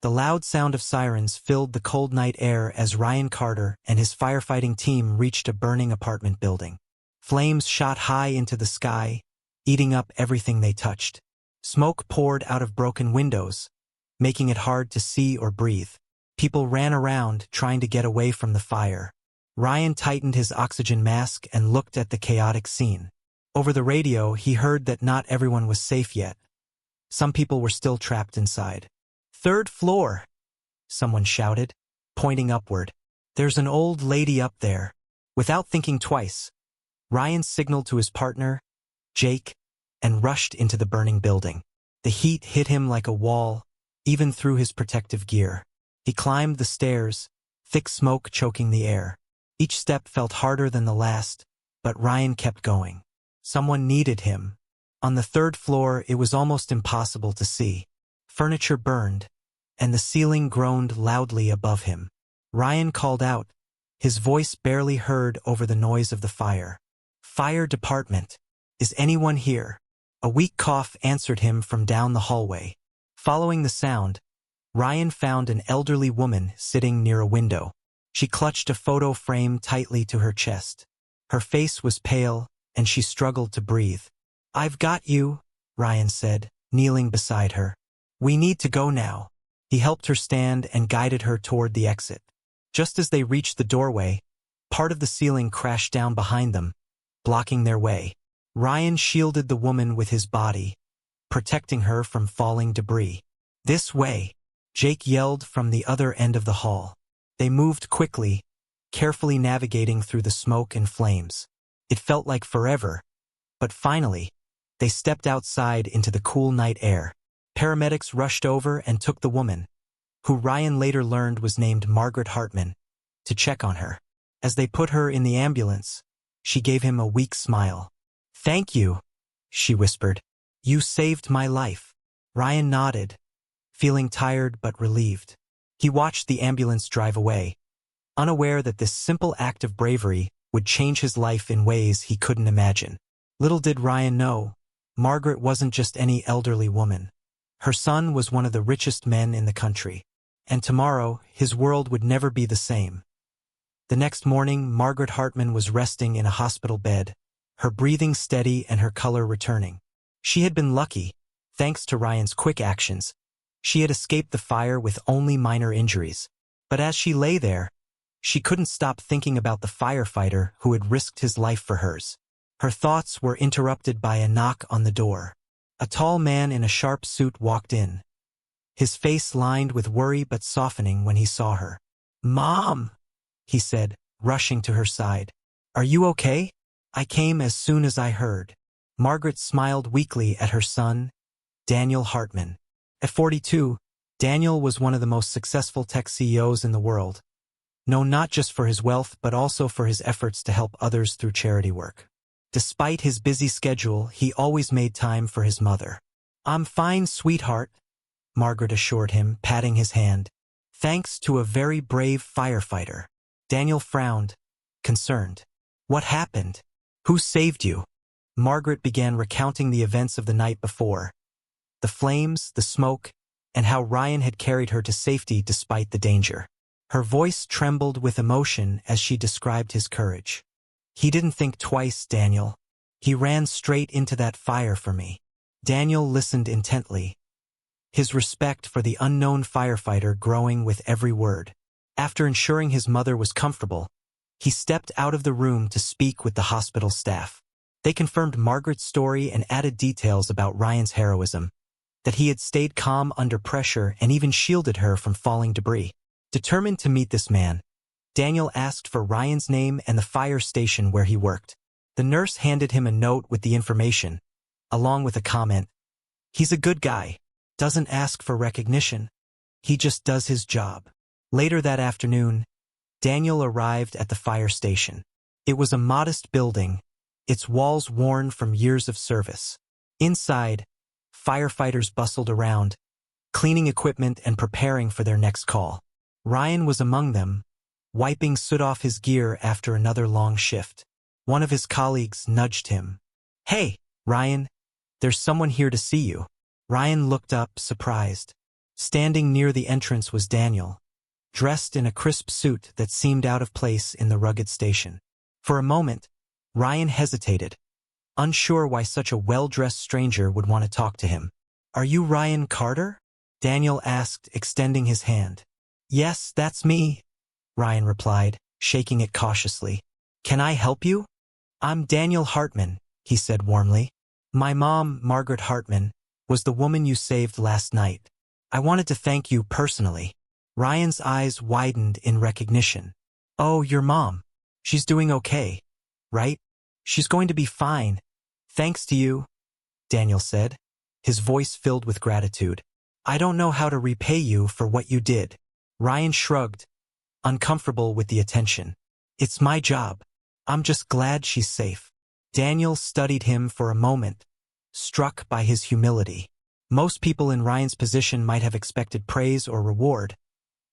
The loud sound of sirens filled the cold night air as Ryan Carter and his firefighting team reached a burning apartment building. Flames shot high into the sky, eating up everything they touched. Smoke poured out of broken windows, making it hard to see or breathe. People ran around, trying to get away from the fire. Ryan tightened his oxygen mask and looked at the chaotic scene. Over the radio, he heard that not everyone was safe yet. Some people were still trapped inside. "Third floor," someone shouted, pointing upward. "There's an old lady up there." Without thinking twice, Ryan signaled to his partner, Jake, and rushed into the burning building. The heat hit him like a wall, even through his protective gear. He climbed the stairs, thick smoke choking the air. Each step felt harder than the last, but Ryan kept going. Someone needed him. On the third floor, it was almost impossible to see. Furniture burned, and the ceiling groaned loudly above him. Ryan called out, his voice barely heard over the noise of the fire. "Fire department. Is anyone here?" A weak cough answered him from down the hallway. Following the sound, Ryan found an elderly woman sitting near a window. She clutched a photo frame tightly to her chest. Her face was pale, and she struggled to breathe. "I've got you," Ryan said, kneeling beside her. "We need to go now." He helped her stand and guided her toward the exit. Just as they reached the doorway, part of the ceiling crashed down behind them, blocking their way. Ryan shielded the woman with his body, protecting her from falling debris. "This way," Jake yelled from the other end of the hall. They moved quickly, carefully navigating through the smoke and flames. It felt like forever, but finally, they stepped outside into the cool night air. Paramedics rushed over and took the woman, who Ryan later learned was named Margaret Hartman, to check on her. As they put her in the ambulance, she gave him a weak smile. "Thank you," she whispered. "You saved my life." Ryan nodded, feeling tired but relieved. He watched the ambulance drive away, unaware that this simple act of bravery would change his life in ways he couldn't imagine. Little did Ryan know, Margaret wasn't just any elderly woman. Her son was one of the richest men in the country, and tomorrow his world would never be the same. The next morning, Margaret Hartman was resting in a hospital bed, her breathing steady and her color returning. She had been lucky, thanks to Ryan's quick actions. She had escaped the fire with only minor injuries. But as she lay there, she couldn't stop thinking about the firefighter who had risked his life for hers. Her thoughts were interrupted by a knock on the door. A tall man in a sharp suit walked in, his face lined with worry but softening when he saw her. "Mom," he said, rushing to her side. "Are you okay?" "I came as soon as I heard." Margaret smiled weakly at her son, Daniel Hartman. At 42, Daniel was one of the most successful tech CEOs in the world, known not just for his wealth but also for his efforts to help others through charity work. Despite his busy schedule, he always made time for his mother. "I'm fine, sweetheart," Margaret assured him, patting his hand. "Thanks to a very brave firefighter." Daniel frowned, concerned. "What happened? Who saved you?" Margaret began recounting the events of the night before. The flames, the smoke, and how Ryan had carried her to safety despite the danger. Her voice trembled with emotion as she described his courage. "He didn't think twice, Daniel. He ran straight into that fire for me." Daniel listened intently, his respect for the unknown firefighter growing with every word. After ensuring his mother was comfortable, he stepped out of the room to speak with the hospital staff. They confirmed Margaret's story and added details about Ryan's heroism, that he had stayed calm under pressure and even shielded her from falling debris. Determined to meet this man, Daniel asked for Ryan's name and the fire station where he worked. The nurse handed him a note with the information, along with a comment. "He's a good guy, doesn't ask for recognition. He just does his job." Later that afternoon, Daniel arrived at the fire station. It was a modest building, its walls worn from years of service. Inside, firefighters bustled around, cleaning equipment and preparing for their next call. Ryan was among them, wiping soot off his gear after another long shift. One of his colleagues nudged him. "Hey, Ryan, there's someone here to see you." Ryan looked up, surprised. Standing near the entrance was Daniel, dressed in a crisp suit that seemed out of place in the rugged station. For a moment, Ryan hesitated, unsure why such a well-dressed stranger would want to talk to him. "Are you Ryan Carter?" Daniel asked, extending his hand. "Yes, that's me," Ryan replied, shaking it cautiously. "Can I help you?" "I'm Daniel Hartman," he said warmly. "My mom, Margaret Hartman, was the woman you saved last night. I wanted to thank you personally." Ryan's eyes widened in recognition. "Oh, your mom. She's doing okay, right? She's going to be fine. Thanks to you," Daniel said, his voice filled with gratitude. "I don't know how to repay you for what you did." Ryan shrugged, uncomfortable with the attention. "It's my job. I'm just glad she's safe." Daniel studied him for a moment, struck by his humility. Most people in Ryan's position might have expected praise or reward,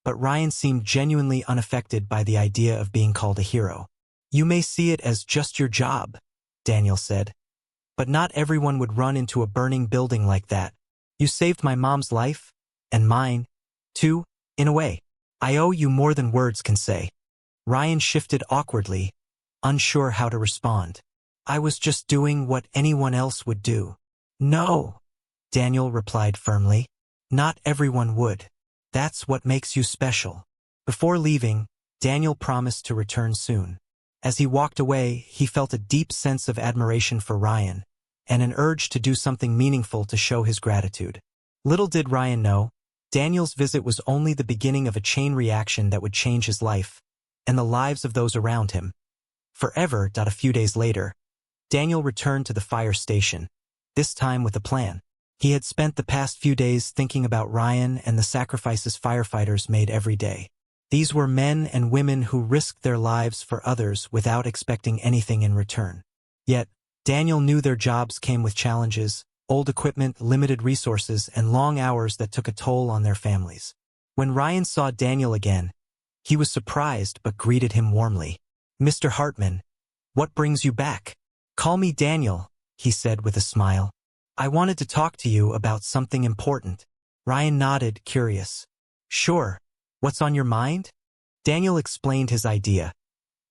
but Ryan seemed genuinely unaffected by the idea of being called a hero. "You may see it as just your job," Daniel said, "but not everyone would run into a burning building like that. You saved my mom's life, and mine, too, in a way. I owe you more than words can say." Ryan shifted awkwardly, unsure how to respond. "I was just doing what anyone else would do." "No," Daniel replied firmly. "Not everyone would. That's what makes you special." Before leaving, Daniel promised to return soon. As he walked away, he felt a deep sense of admiration for Ryan, and an urge to do something meaningful to show his gratitude. Little did Ryan know, Daniel's visit was only the beginning of a chain reaction that would change his life, and the lives of those around him. Forever. A few days later, Daniel returned to the fire station, this time with a plan. He had spent the past few days thinking about Ryan and the sacrifices firefighters made every day. These were men and women who risked their lives for others without expecting anything in return. Yet, Daniel knew their jobs came with challenges, old equipment, limited resources, and long hours that took a toll on their families. When Ryan saw Daniel again, he was surprised but greeted him warmly. "Mr. Hartman, what brings you back?" "Call me Daniel," he said with a smile. "I wanted to talk to you about something important." Ryan nodded, curious. "Sure. What's on your mind?" Daniel explained his idea.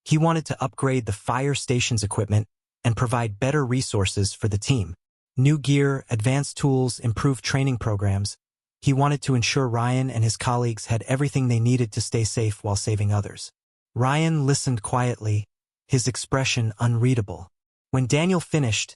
He wanted to upgrade the fire station's equipment and provide better resources for the team. New gear, advanced tools, improved training programs. He wanted to ensure Ryan and his colleagues had everything they needed to stay safe while saving others. Ryan listened quietly, his expression unreadable. When Daniel finished,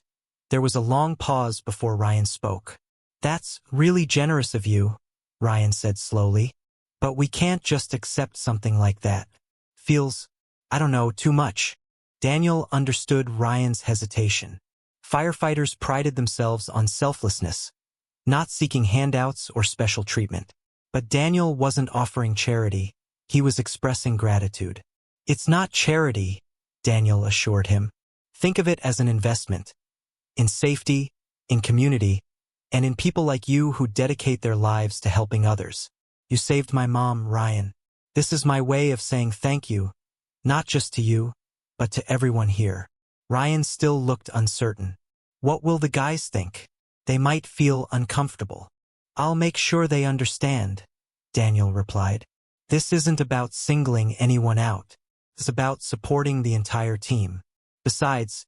there was a long pause before Ryan spoke. "That's really generous of you," Ryan said slowly. "But we can't just accept something like that. Feels, I don't know, too much." Daniel understood Ryan's hesitation. Firefighters prided themselves on selflessness, not seeking handouts or special treatment. But Daniel wasn't offering charity. He was expressing gratitude. "It's not charity," Daniel assured him. "Think of it as an investment. In safety, in community, and in people like you who dedicate their lives to helping others. You saved my mom, Ryan. This is my way of saying thank you, not just to you, but to everyone here." Ryan still looked uncertain. "What will the guys think? They might feel uncomfortable." "I'll make sure they understand," Daniel replied. "This isn't about singling anyone out. It's about supporting the entire team. Besides,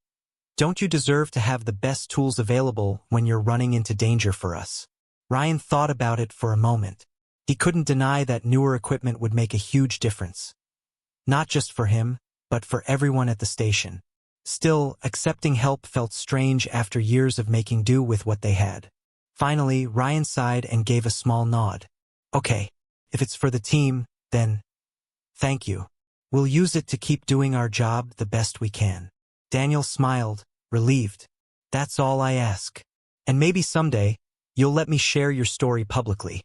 don't you deserve to have the best tools available when you're running into danger for us?" Ryan thought about it for a moment. He couldn't deny that newer equipment would make a huge difference. Not just for him, but for everyone at the station. Still, accepting help felt strange after years of making do with what they had. Finally, Ryan sighed and gave a small nod. "Okay, if it's for the team, then thank you. We'll use it to keep doing our job the best we can." Daniel smiled, relieved. "That's all I ask. And maybe someday, you'll let me share your story publicly,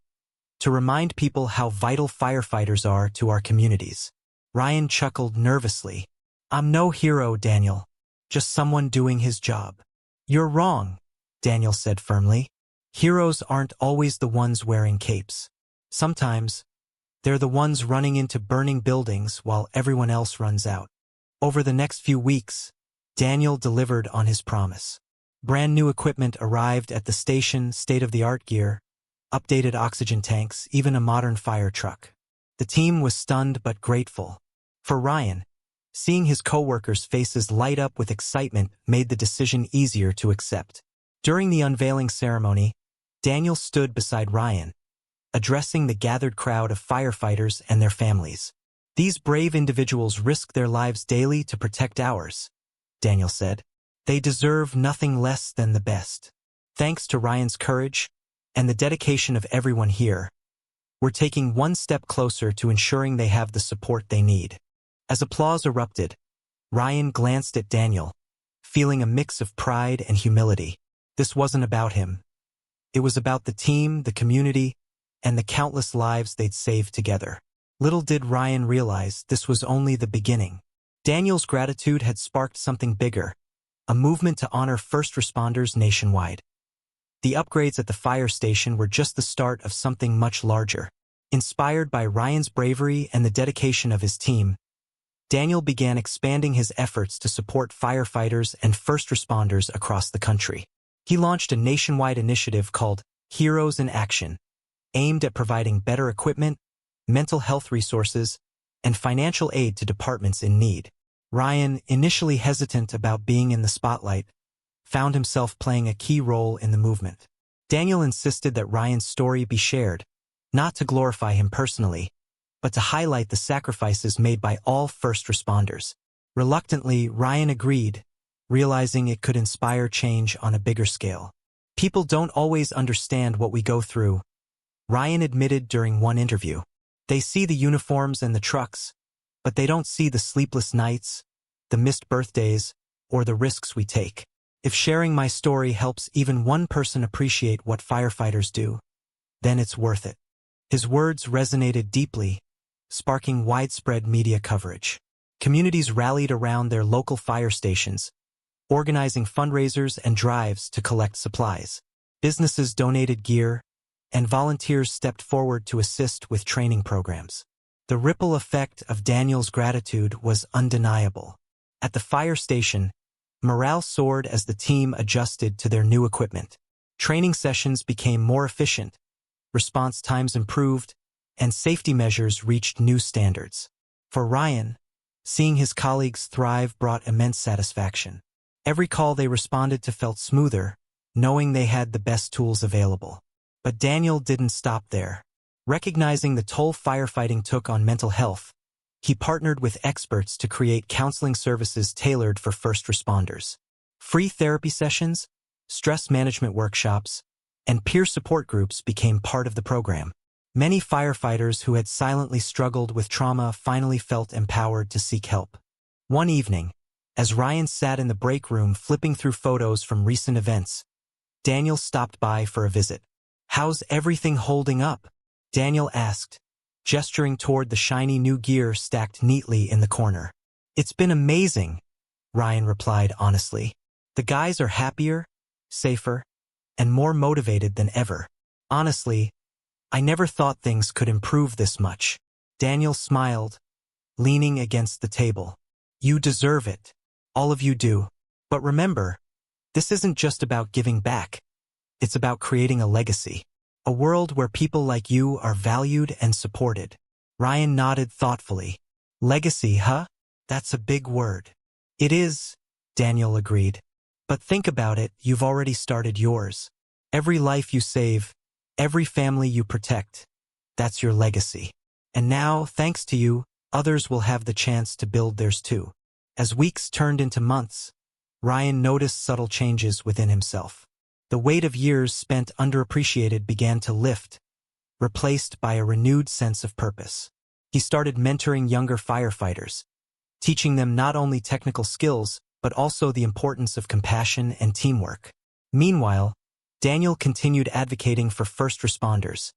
to remind people how vital firefighters are to our communities." Ryan chuckled nervously. "I'm no hero, Daniel. Just someone doing his job." "You're wrong," Daniel said firmly. "Heroes aren't always the ones wearing capes. Sometimes, they're the ones running into burning buildings while everyone else runs out." Over the next few weeks, Daniel delivered on his promise. Brand new equipment arrived at the station, state-of-the-art gear, updated oxygen tanks, even a modern fire truck. The team was stunned but grateful. For Ryan, seeing his coworkers' faces light up with excitement made the decision easier to accept. During the unveiling ceremony, Daniel stood beside Ryan, addressing the gathered crowd of firefighters and their families. "These brave individuals risk their lives daily to protect ours," Daniel said. "They deserve nothing less than the best. Thanks to Ryan's courage and the dedication of everyone here, we're taking one step closer to ensuring they have the support they need." As applause erupted, Ryan glanced at Daniel, feeling a mix of pride and humility. This wasn't about him. It was about the team, the community, and the countless lives they'd saved together. Little did Ryan realize this was only the beginning. Daniel's gratitude had sparked something bigger, a movement to honor first responders nationwide. The upgrades at the fire station were just the start of something much larger. Inspired by Ryan's bravery and the dedication of his team, Daniel began expanding his efforts to support firefighters and first responders across the country. He launched a nationwide initiative called Heroes in Action, aimed at providing better equipment, mental health resources, and financial aid to departments in need. Ryan, initially hesitant about being in the spotlight, found himself playing a key role in the movement. Daniel insisted that Ryan's story be shared, not to glorify him personally, but to highlight the sacrifices made by all first responders. Reluctantly, Ryan agreed, realizing it could inspire change on a bigger scale. "People don't always understand what we go through," Ryan admitted during one interview. "They see the uniforms and the trucks, but they don't see the sleepless nights, the missed birthdays, or the risks we take. If sharing my story helps even one person appreciate what firefighters do, then it's worth it." His words resonated deeply, sparking widespread media coverage. Communities rallied around their local fire stations, organizing fundraisers and drives to collect supplies. Businesses donated gear, and volunteers stepped forward to assist with training programs. The ripple effect of Daniel's gratitude was undeniable. At the fire station, morale soared as the team adjusted to their new equipment. Training sessions became more efficient, response times improved, and safety measures reached new standards. For Ryan, seeing his colleagues thrive brought immense satisfaction. Every call they responded to felt smoother, knowing they had the best tools available. But Daniel didn't stop there. Recognizing the toll firefighting took on mental health, he partnered with experts to create counseling services tailored for first responders. Free therapy sessions, stress management workshops, and peer support groups became part of the program. Many firefighters who had silently struggled with trauma finally felt empowered to seek help. One evening, as Ryan sat in the break room flipping through photos from recent events, Daniel stopped by for a visit. "How's everything holding up?" Daniel asked, gesturing toward the shiny new gear stacked neatly in the corner. "It's been amazing," Ryan replied honestly. "The guys are happier, safer, and more motivated than ever. Honestly, I never thought things could improve this much." Daniel smiled, leaning against the table. "You deserve it. All of you do. But remember, this isn't just about giving back. It's about creating a legacy. A world where people like you are valued and supported." Ryan nodded thoughtfully. "Legacy, huh? That's a big word." "It is," Daniel agreed. "But think about it, you've already started yours. Every life you save, every family you protect, that's your legacy. And now, thanks to you, others will have the chance to build theirs too." As weeks turned into months, Ryan noticed subtle changes within himself. The weight of years spent underappreciated began to lift, replaced by a renewed sense of purpose. He started mentoring younger firefighters, teaching them not only technical skills, but also the importance of compassion and teamwork. Meanwhile, Daniel continued advocating for first responders,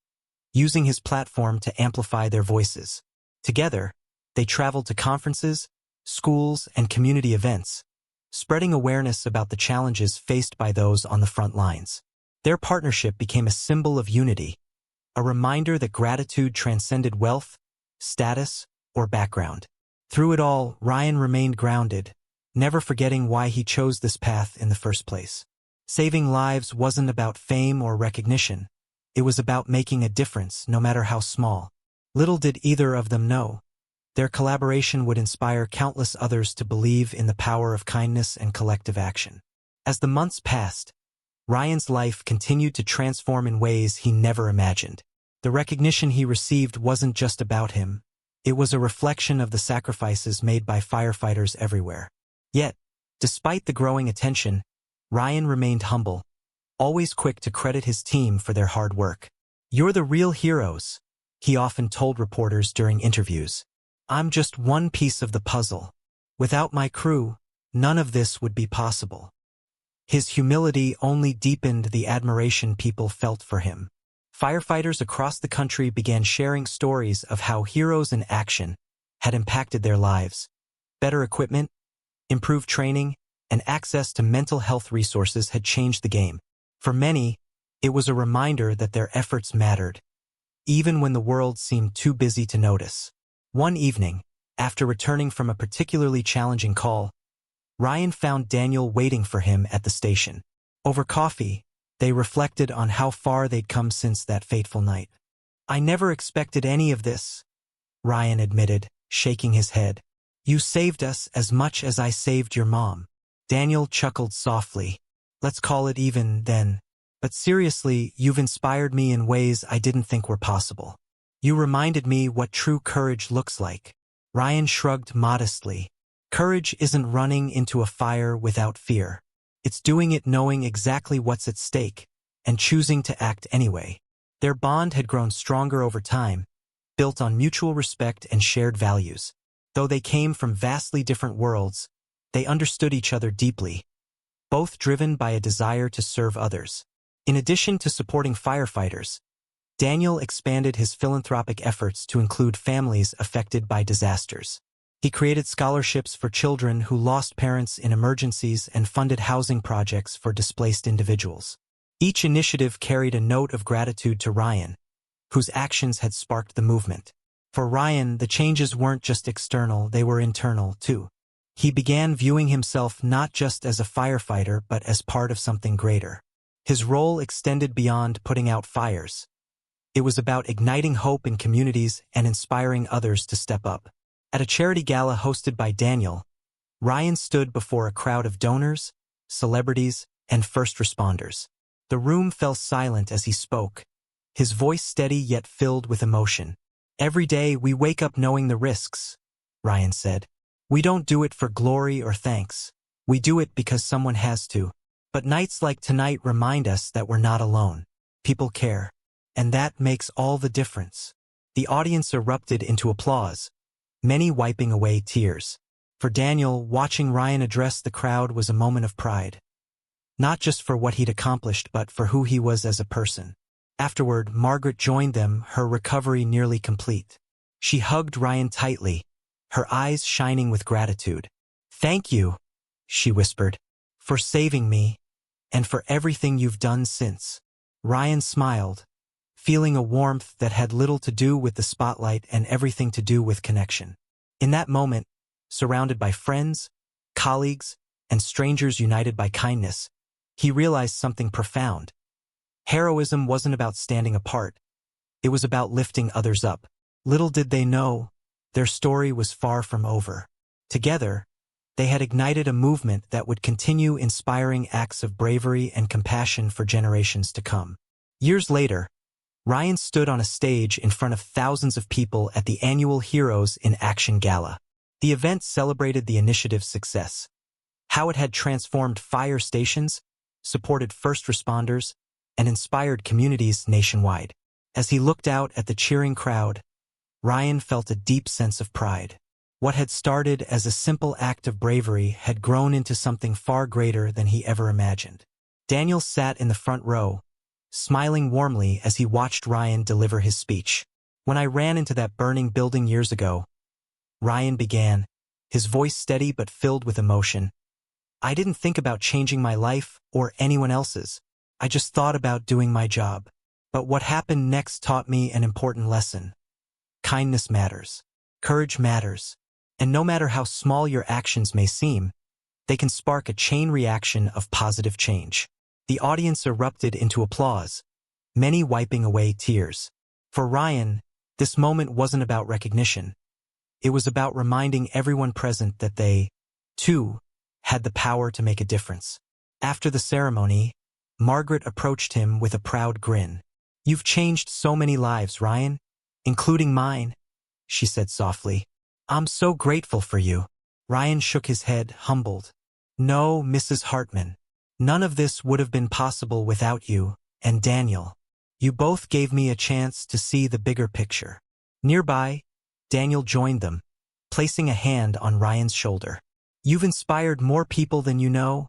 using his platform to amplify their voices. Together, they traveled to conferences, schools, and community events, spreading awareness about the challenges faced by those on the front lines. Their partnership became a symbol of unity, a reminder that gratitude transcended wealth, status, or background. Through it all, Ryan remained grounded, never forgetting why he chose this path in the first place. Saving lives wasn't about fame or recognition. It was about making a difference, no matter how small. Little did either of them know. Their collaboration would inspire countless others to believe in the power of kindness and collective action. As the months passed, Ryan's life continued to transform in ways he never imagined. The recognition he received wasn't just about him. It was a reflection of the sacrifices made by firefighters everywhere. Yet, despite the growing attention, Ryan remained humble, always quick to credit his team for their hard work. "You're the real heroes," he often told reporters during interviews. "I'm just one piece of the puzzle. Without my crew, none of this would be possible." His humility only deepened the admiration people felt for him. Firefighters across the country began sharing stories of how heroes in action had impacted their lives. Better equipment, improved training, and access to mental health resources had changed the game. For many, it was a reminder that their efforts mattered, even when the world seemed too busy to notice. One evening, after returning from a particularly challenging call, Ryan found Daniel waiting for him at the station. Over coffee, they reflected on how far they'd come since that fateful night. "I never expected any of this," Ryan admitted, shaking his head. "You saved us as much as I saved your mom." Daniel chuckled softly. "Let's call it even, then. But seriously, you've inspired me in ways I didn't think were possible. You reminded me what true courage looks like." Ryan shrugged modestly. "Courage isn't running into a fire without fear. It's doing it knowing exactly what's at stake, and choosing to act anyway." Their bond had grown stronger over time, built on mutual respect and shared values. Though they came from vastly different worlds, they understood each other deeply, both driven by a desire to serve others. In addition to supporting firefighters, Daniel expanded his philanthropic efforts to include families affected by disasters. He created scholarships for children who lost parents in emergencies and funded housing projects for displaced individuals. Each initiative carried a note of gratitude to Ryan, whose actions had sparked the movement. For Ryan, the changes weren't just external, they were internal, too. He began viewing himself not just as a firefighter but as part of something greater. His role extended beyond putting out fires. It was about igniting hope in communities and inspiring others to step up. At a charity gala hosted by Daniel, Ryan stood before a crowd of donors, celebrities, and first responders. The room fell silent as he spoke, his voice steady yet filled with emotion. "Every day we wake up knowing the risks," Ryan said. "We don't do it for glory or thanks. We do it because someone has to. But nights like tonight remind us that we're not alone. People care. And that makes all the difference." The audience erupted into applause, many wiping away tears. For Daniel, watching Ryan address the crowd was a moment of pride. Not just for what he'd accomplished, but for who he was as a person. Afterward, Margaret joined them, her recovery nearly complete. She hugged Ryan tightly, her eyes shining with gratitude. "Thank you," she whispered, "for saving me, and for everything you've done since." Ryan smiled, feeling a warmth that had little to do with the spotlight and everything to do with connection. In that moment, surrounded by friends, colleagues, and strangers united by kindness, he realized something profound. Heroism wasn't about standing apart. It was about lifting others up. Little did they know, their story was far from over. Together, they had ignited a movement that would continue inspiring acts of bravery and compassion for generations to come. Years later, Ryan stood on a stage in front of thousands of people at the annual Heroes in Action Gala. The event celebrated the initiative's success, how it had transformed fire stations, supported first responders, and inspired communities nationwide. As he looked out at the cheering crowd, Ryan felt a deep sense of pride. What had started as a simple act of bravery had grown into something far greater than he ever imagined. Daniel sat in the front row, smiling warmly as he watched Ryan deliver his speech. "When I ran into that burning building years ago," Ryan began, his voice steady but filled with emotion, "I didn't think about changing my life or anyone else's. I just thought about doing my job. But what happened next taught me an important lesson. Kindness matters. Courage matters. And no matter how small your actions may seem, they can spark a chain reaction of positive change." The audience erupted into applause, many wiping away tears. For Ryan, this moment wasn't about recognition. It was about reminding everyone present that they, too, had the power to make a difference. After the ceremony, Margaret approached him with a proud grin. "You've changed so many lives, Ryan, including mine," she said softly. "I'm so grateful for you." Ryan shook his head, humbled. "No, Mrs. Hartman. None of this would have been possible without you and Daniel. You both gave me a chance to see the bigger picture." Nearby, Daniel joined them, placing a hand on Ryan's shoulder. "You've inspired more people than you know,"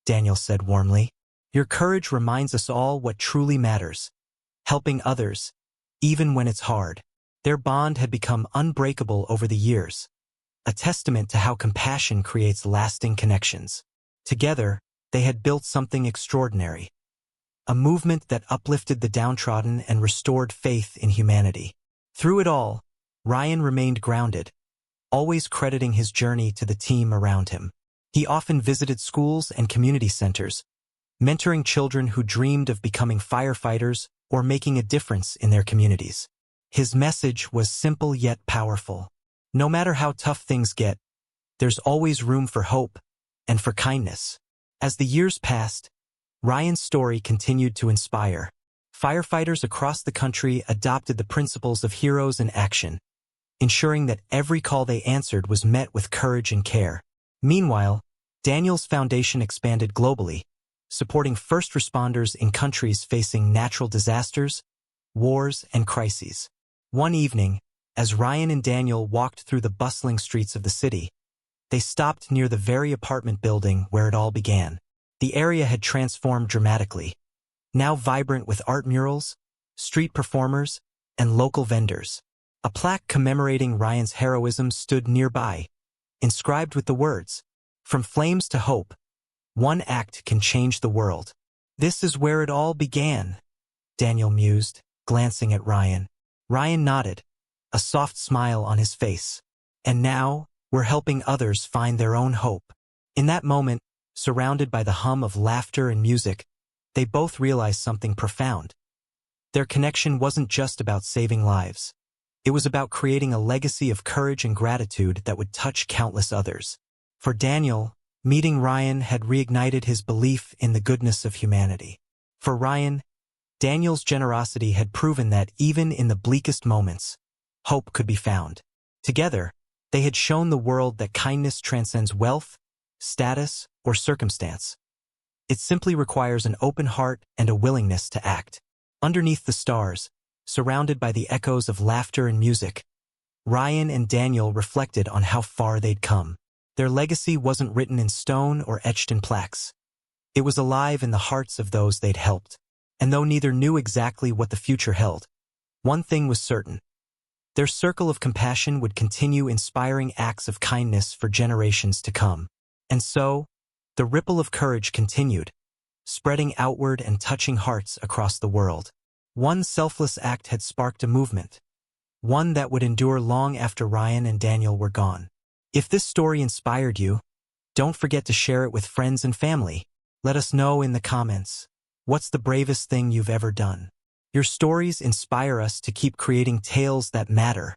Daniel said warmly. "Your courage reminds us all what truly matters, helping others, even when it's hard." Their bond had become unbreakable over the years, a testament to how compassion creates lasting connections. Together, they had built something extraordinary, a movement that uplifted the downtrodden and restored faith in humanity. Through it all, Ryan remained grounded, always crediting his journey to the team around him. He often visited schools and community centers, mentoring children who dreamed of becoming firefighters or making a difference in their communities. His message was simple yet powerful. No matter how tough things get, there's always room for hope and for kindness. As the years passed, Ryan's story continued to inspire. Firefighters across the country adopted the principles of heroes in action, ensuring that every call they answered was met with courage and care. Meanwhile, Daniel's foundation expanded globally, supporting first responders in countries facing natural disasters, wars, and crises. One evening, as Ryan and Daniel walked through the bustling streets of the city, they stopped near the very apartment building where it all began. The area had transformed dramatically, now vibrant with art murals, street performers, and local vendors. A plaque commemorating Ryan's heroism stood nearby, inscribed with the words, "From flames to hope, one act can change the world." "This is where it all began," Daniel mused, glancing at Ryan. Ryan nodded, a soft smile on his face. "And now, we're helping others find their own hope." In that moment, surrounded by the hum of laughter and music, they both realized something profound. Their connection wasn't just about saving lives. It was about creating a legacy of courage and gratitude that would touch countless others. For Daniel, meeting Ryan had reignited his belief in the goodness of humanity. For Ryan, Daniel's generosity had proven that even in the bleakest moments, hope could be found. Together, they had shown the world that kindness transcends wealth, status, or circumstance. It simply requires an open heart and a willingness to act. Underneath the stars, surrounded by the echoes of laughter and music, Ryan and Daniel reflected on how far they'd come. Their legacy wasn't written in stone or etched in plaques. It was alive in the hearts of those they'd helped. And though neither knew exactly what the future held, one thing was certain. Their circle of compassion would continue inspiring acts of kindness for generations to come. And so, the ripple of courage continued, spreading outward and touching hearts across the world. One selfless act had sparked a movement, one that would endure long after Ryan and Daniel were gone. If this story inspired you, don't forget to share it with friends and family. Let us know in the comments. What's the bravest thing you've ever done? Your stories inspire us to keep creating tales that matter,